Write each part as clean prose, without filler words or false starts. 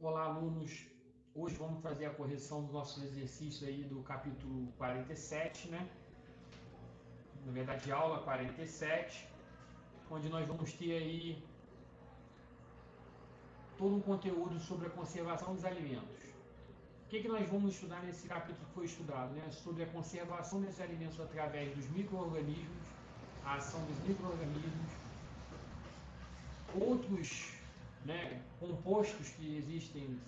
Olá, alunos. Hoje vamos fazer a correção do nosso exercício aí do capítulo 47, né? Na verdade, aula 47, onde nós vamos ter aí todo um conteúdo sobre a conservação dos alimentos. O que nós vamos estudar nesse capítulo que foi estudado, né? Sobre a conservação desses alimentos através dos micro-organismos, a ação dos micro-organismos, outros, né, compostos que existem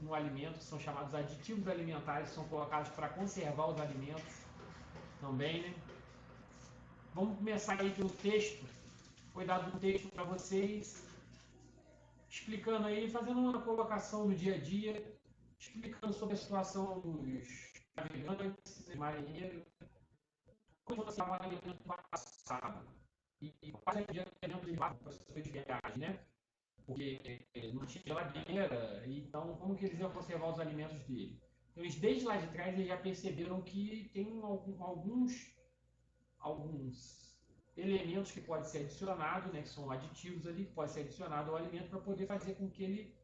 no alimento, que são chamados aditivos alimentares, que são colocados para conservar os alimentos também, né? Vamos começar aí pelo texto. Foi dado um texto para vocês, explicando aí, fazendo uma colocação no dia a dia, explicando sobre a situação dos navegantes, marinheiros, como você estava no alimento passado, e quais adiantos ele levava para as suas viagens, né? Porque não tinha geladeira, então como que eles iam conservar os alimentos dele? Então, eles, desde lá de trás, eles já perceberam que tem alguns elementos que podem ser adicionados, né, que são aditivos ali, que podem ser adicionados ao alimento para poder fazer com que ele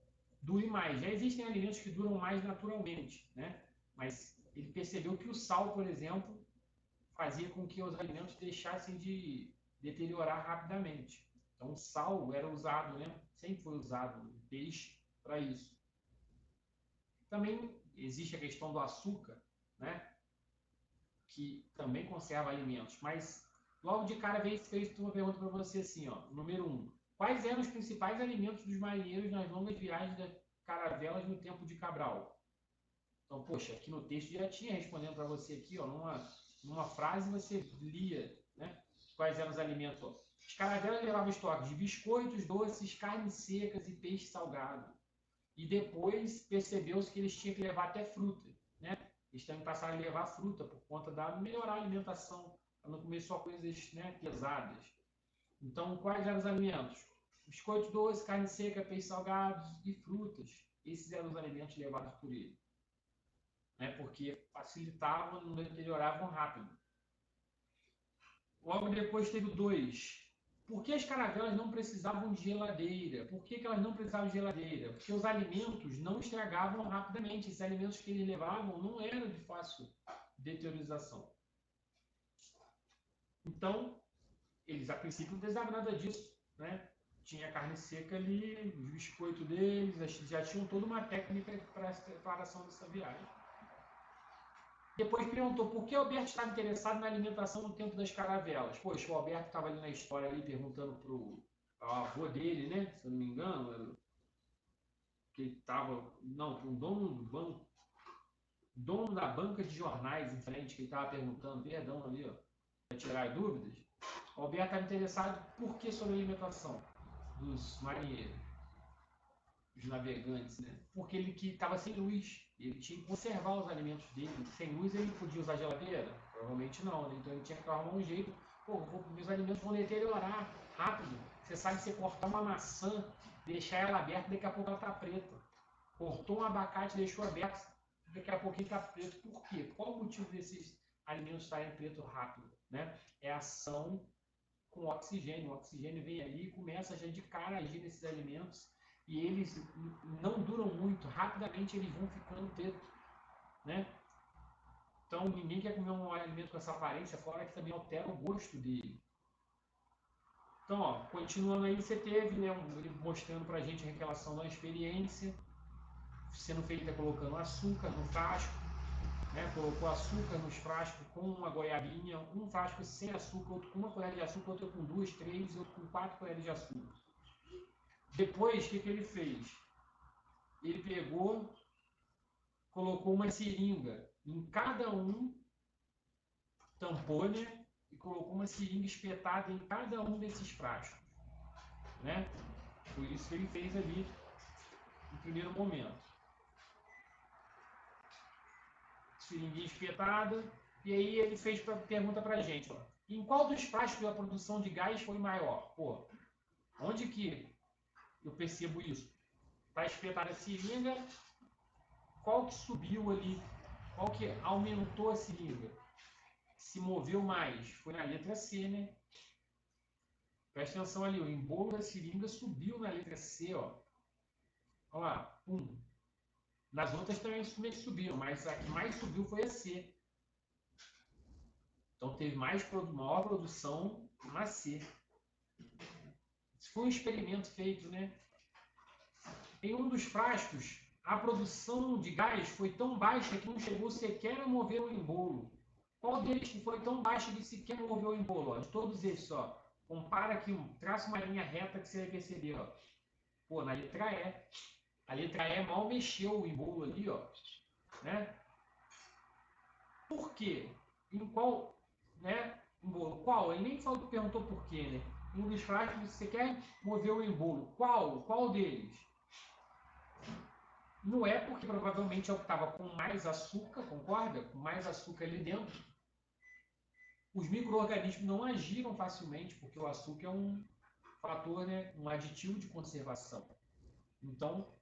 dure mais. Já existem alimentos que duram mais naturalmente, né? Mas ele percebeu que o sal, por exemplo, fazia com que os alimentos deixassem de deteriorar rapidamente. Então, o sal era usado, né? Sempre foi usado no peixe para isso. Também existe a questão do açúcar, né? Que também conserva alimentos. Mas logo de cara fez uma pergunta para você assim, ó. Número 1. Quais eram os principais alimentos dos marinheiros nas longas viagens das caravelas no tempo de Cabral? Então, poxa, aqui no texto já tinha respondendo para você aqui, ó, numa frase você lia, né? Quais eram os alimentos. Ó. Os caravelas levavam estoques de biscoitos, doces, carnes secas e peixe salgado. E depois percebeu-se que eles tinham que levar até fruta, né? Eles também passaram a levar fruta por conta da melhorar a alimentação, para não comer só coisas, né, pesadas. Então, quais eram os alimentos? Biscoito doce, carne seca, peixe salgado e frutas. Esses eram os alimentos levados por ele, né? Porque facilitavam, não deterioravam rápido. Logo depois teve o 2. Por que as caravelas não precisavam de geladeira? Por que elas não precisavam de geladeira? Porque os alimentos não estragavam rapidamente. Esses alimentos que eles levavam não eram de fácil deteriorização. Então, eles a princípio não precisavam nada disso, né? Tinha carne seca ali, os biscoitos deles, já tinham toda uma técnica para a preparação dessa viagem. Depois perguntou por que o Alberto estava interessado na alimentação no tempo das caravelas. Poxa, o Alberto estava ali na história ali perguntando pro avô dele, né? Se eu não me engano, que ele estava, não, para um dono do banco, dono da banca de jornais em frente, que ele estava perguntando, perdão ali, ó, para tirar dúvidas. O Alberto estava interessado por que sobre a alimentação dos marinheiros, dos navegantes, né? Porque ele que estava sem luz, ele tinha que conservar os alimentos dele. Sem luz ele podia usar geladeira? Provavelmente não, né? Então ele tinha que arrumar um jeito. Pô, meus alimentos vão deteriorar rápido. Você sabe, você cortar uma maçã, deixar ela aberta, daqui a pouco ela está preta. Cortou um abacate, deixou aberto, daqui a pouquinho está preto. Por quê? Qual o motivo desses alimentos estarem preto rápido? Né? É a ação com oxigênio. O oxigênio vem ali e começa já de cara a agir nesses alimentos e eles não duram muito, rapidamente eles vão ficando pretos, né? Então ninguém quer comer um alimento com essa aparência, fora que também altera o gosto dele. Então, ó, continuando aí, você teve, né, ele mostrando pra gente a relação da experiência, sendo feita colocando açúcar no frasco, né? Colocou açúcar nos frascos com uma goiabinha, um frasco sem açúcar, outro com uma colher de açúcar, outro com 2, 3, outro com 4 colheres de açúcar. Depois, o que ele fez? Ele pegou, colocou uma seringa em cada um, tampou, né? E colocou uma seringa espetada em cada um desses frascos, né? Foi isso que ele fez ali no primeiro momento. Seringuinha espetada, e aí ele fez pergunta pra gente, ó, em qual dos frascos a produção de gás foi maior? Pô, onde que eu percebo isso? Para espetar a seringa, qual que subiu ali? Qual que aumentou a seringa? Se moveu mais? Foi na letra C, né? Presta atenção ali, o embolo da seringa subiu na letra C, ó. Olha lá, pum. Nas outras também subiram, mas a que mais subiu foi a C. Então teve maior produção na C. Isso foi um experimento feito, né? Em um dos frascos, a produção de gás foi tão baixa que não chegou sequer a mover o embolo. Qual deles que foi tão baixa que sequer moveu o embolo? Ó, de todos esses, ó. Compara aqui, traça uma linha reta que você vai perceber, ó. Pô, na letra E. A letra E mal mexeu o embolo ali, ó. Né? Por quê? Em qual, né? Embolo? Qual? Ele nem falou, perguntou por quê, né? Em um dos frascos você quer mover o embolo. Qual? Qual deles? Não é porque provavelmente é o que estava com mais açúcar, concorda? Com mais açúcar ali dentro. Os micro-organismos não agiram facilmente, porque o açúcar é um fator, né, um aditivo de conservação. Então,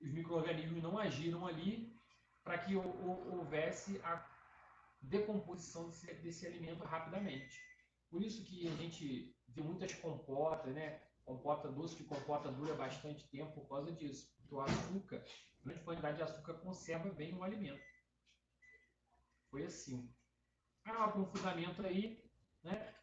os micro-organismos não agiram ali para que houvesse a decomposição desse alimento rapidamente. Por isso que a gente vê muitas compotas, né? Compota doce de compota dura bastante tempo por causa disso. Porque o açúcar, grande quantidade de açúcar conserva bem o alimento. Foi assim. Um aprofundamento aí, né?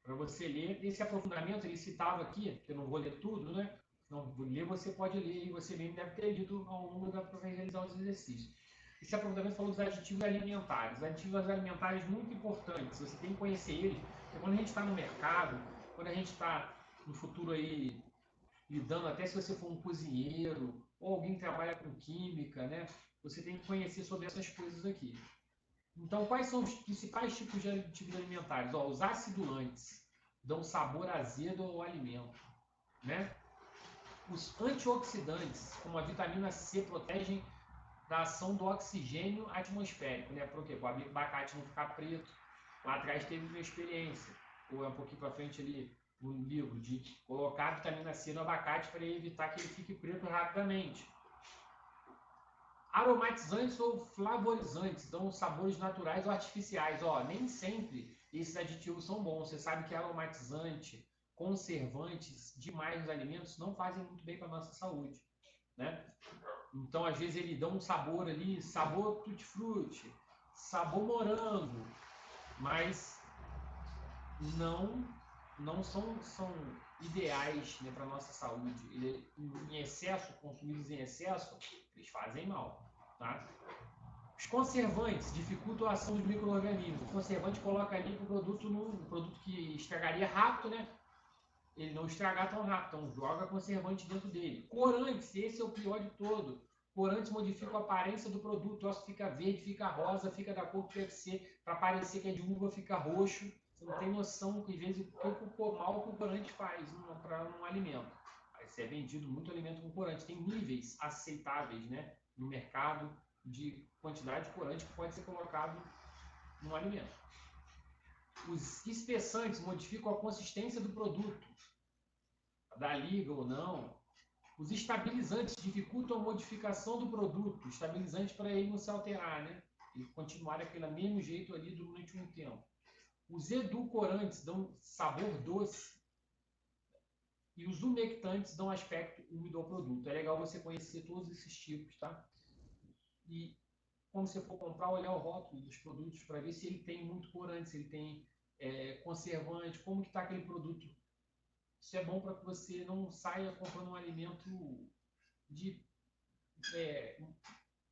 Para você ler. Esse aprofundamento ele citava aqui, que eu não vou ler tudo, né? Não vou ler, você pode ler e você mesmo deve ter lido ao longo para realizar os exercícios. Esse aprofundamento falou dos aditivos alimentares. Os aditivos alimentares muito importantes, você tem que conhecer eles, porque quando a gente está no mercado, quando a gente está no futuro aí lidando, até se você for um cozinheiro ou alguém que trabalha com química, né? Você tem que conhecer sobre essas coisas aqui. Então, quais são os principais tipos de aditivos alimentares? Ó, os acidulantes dão sabor azedo ao alimento, né? Os antioxidantes, como a vitamina C, protegem da ação do oxigênio atmosférico, né? Por quê? Para o abacate não ficar preto. Lá atrás teve uma experiência, ou é um pouquinho para frente ali no livro, de colocar a vitamina C no abacate para evitar que ele fique preto rapidamente. Aromatizantes ou flavorizantes dão sabores naturais ou artificiais. Ó, nem sempre esses aditivos são bons. Você sabe que aromatizante, conservantes demais nos alimentos não fazem muito bem para a nossa saúde, né? Então, às vezes, ele dá um sabor ali, sabor tutti-frutti, sabor morango, mas não são ideais, né, para a nossa saúde. Em excesso, consumidos em excesso, eles fazem mal. Tá? Os conservantes dificultam a ação dos micro-organismos. O conservante coloca ali o produto num produto que estragaria rápido, né? Ele não estragar tão rápido, então joga conservante dentro dele. Corantes, esse é o pior de todo. Corantes modificam a aparência do produto, o fica verde, fica rosa, fica da cor que deve ser, para parecer que é de uva, fica roxo. Você não tem noção, às vezes, o mal que o corante faz para um alimento. Aí é vendido muito alimento com corante. Tem níveis aceitáveis, né, no mercado de quantidade de corante que pode ser colocado no alimento. Os espessantes modificam a consistência do produto, da liga ou não. Os estabilizantes dificultam a modificação do produto, estabilizante para ele não se alterar, né? Ele continuar daquele mesmo jeito ali durante um tempo. Os edulcorantes dão sabor doce e os umectantes dão aspecto úmido ao produto. É legal você conhecer todos esses tipos, tá? E quando você for comprar, olhar o rótulo dos produtos para ver se ele tem muito corante, se ele tem conservante, como que está aquele produto. Isso é bom para que você não saia comprando um alimento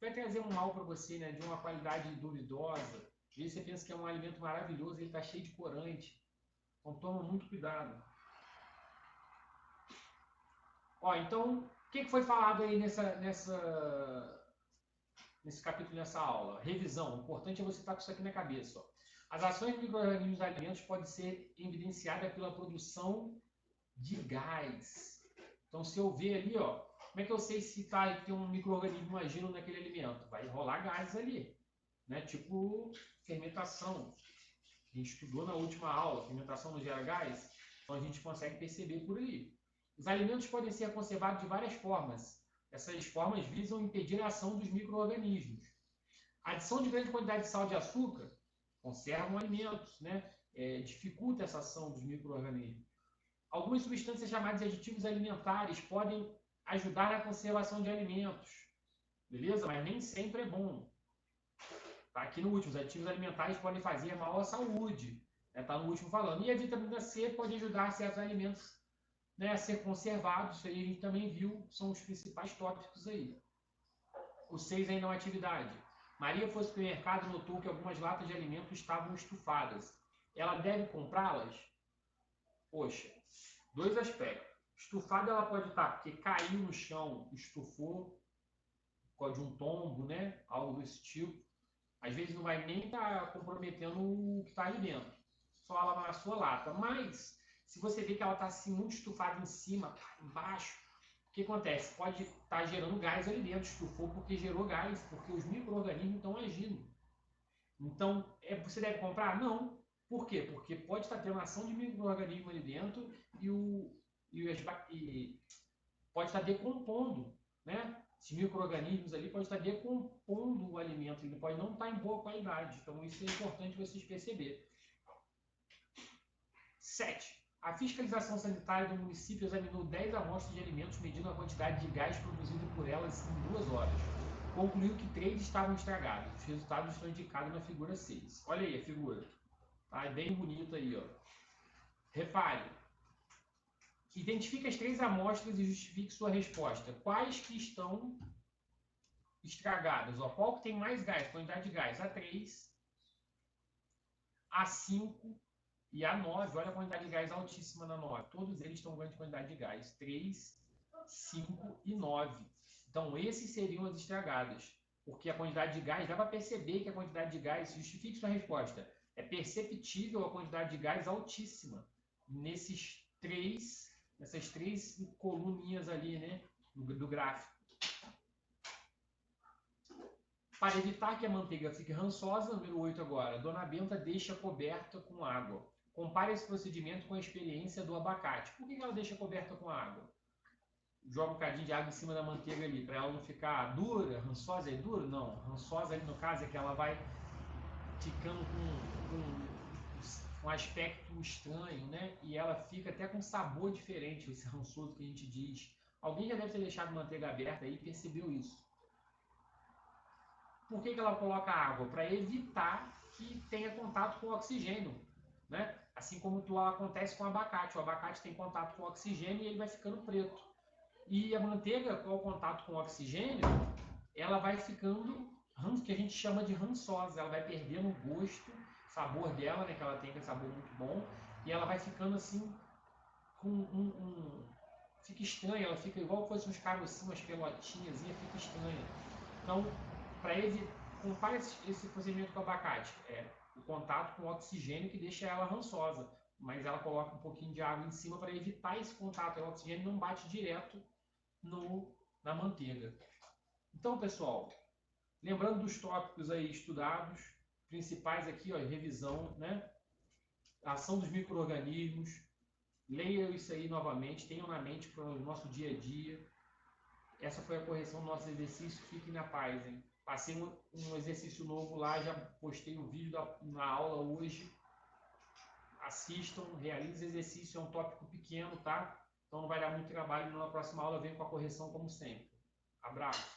vai trazer um mal para você, né, de uma qualidade duvidosa. Às vezes você pensa que é um alimento maravilhoso, ele está cheio de corante. Então toma muito cuidado. Ó, então, o que foi falado aí nesse capítulo, nessa aula? Revisão. O importante é você estar com isso aqui na cabeça. Ó. As ações de micro-organismos nos alimentos podem ser evidenciadas pela produção de gás. Então, se eu ver ali, ó, como é que eu sei se tem um micro-organismo agindo naquele alimento? Vai rolar gases ali, né? Tipo fermentação. A gente estudou na última aula, fermentação não gera gás, então a gente consegue perceber por aí. Os alimentos podem ser conservados de várias formas. Essas formas visam impedir a ação dos micro-organismos. A adição de grande quantidade de sal e de açúcar conservam alimentos, né? Dificulta essa ação dos micro-organismos. Algumas substâncias chamadas de aditivos alimentares podem ajudar na conservação de alimentos. beleza? Mas nem sempre é bom. Tá aqui no último, os aditivos alimentares podem fazer mal à saúde. Tá no último falando. E a vitamina C pode ajudar certos alimentos, né, a ser conservados. Isso aí a gente também viu, são os principais tópicos aí. O 6 ainda é uma atividade. Maria foi ao supermercado e notou que algumas latas de alimento estavam estufadas. Ela deve comprá-las? Poxa, dois aspectos. Estufada ela pode estar porque caiu no chão, estufou, pode um tombo, né? Algo desse tipo. Às vezes não vai nem estar comprometendo o que está ali dentro. Só ela na sua lata. Mas, se você vê que ela está assim muito estufada em cima, embaixo, o que acontece? Pode estar gerando gás ali dentro. Estufou porque gerou gás, porque os micro-organismos estão agindo. Então, você deve comprar? Não. Por quê? Porque pode estar tendo ação de micro-organismo ali dentro e pode estar decompondo, né? Esses micro-organismos ali podem estar decompondo o alimento, ele pode não estar em boa qualidade. Então, isso é importante vocês perceberem. 7. A fiscalização sanitária do município examinou 10 amostras de alimentos medindo a quantidade de gás produzido por elas em 2 horas. Concluiu que 3 estavam estragados. Os resultados estão indicados na figura 6. Olha aí a figura. Tá? É bem bonito aí, ó. Repare. Identifique as 3 amostras e justifique sua resposta. Quais que estão estragadas? Ó, qual que tem mais gás? Quantidade de gás? A3, A5 e A9. Olha a quantidade de gás altíssima na 9. Todos eles estão com grande quantidade de gás. 3, 5 e 9. Então, esses seriam as estragadas. Porque a quantidade de gás, dá para perceber que a quantidade de gás, justifique sua resposta, é perceptível a quantidade de gás altíssima nessas três coluninhas ali, né, do gráfico. Para evitar que a manteiga fique rançosa, número 8 agora, Dona Benta deixa coberta com água. Compare esse procedimento com a experiência do abacate. Por que ela deixa coberta com água? Joga um bocadinho de água em cima da manteiga ali, para ela não ficar dura, rançosa. É dura? Não. Rançosa ali no caso é que ela vai ficando com um aspecto estranho, né? E ela fica até com sabor diferente, esse rançoso que a gente diz. Alguém já deve ter deixado manteiga aberta aí e percebeu isso. Por que ela coloca água? Para evitar que tenha contato com o oxigênio, né? Assim como acontece com o abacate. O abacate tem contato com o oxigênio e ele vai ficando preto. E a manteiga, com o contato com o oxigênio, ela vai ficando, que a gente chama de rançosa. Ela vai perdendo o gosto, sabor dela, né? Que ela tem aquele sabor muito bom. E ela vai ficando assim, fica estranha. Ela fica igual se fosse uns carocinhos, umas pelotinhas, e fica estranha. Então, para evitar, compare esse procedimento com o abacate. É o contato com o oxigênio que deixa ela rançosa, mas ela coloca um pouquinho de água em cima para evitar esse contato. O oxigênio não bate direto na manteiga. Então, pessoal, lembrando dos tópicos aí estudados, principais aqui, ó, revisão, né? A ação dos micro-organismos. Leiam isso aí novamente, tenham na mente para o nosso dia a dia. Essa foi a correção do nosso exercício. Fiquem na paz, hein? Passei um exercício novo lá, já postei o vídeo na aula hoje. Assistam, realizem exercício, é um tópico pequeno, tá? Então não vai dar muito trabalho. Na próxima aula eu venho com a correção como sempre. Abraço!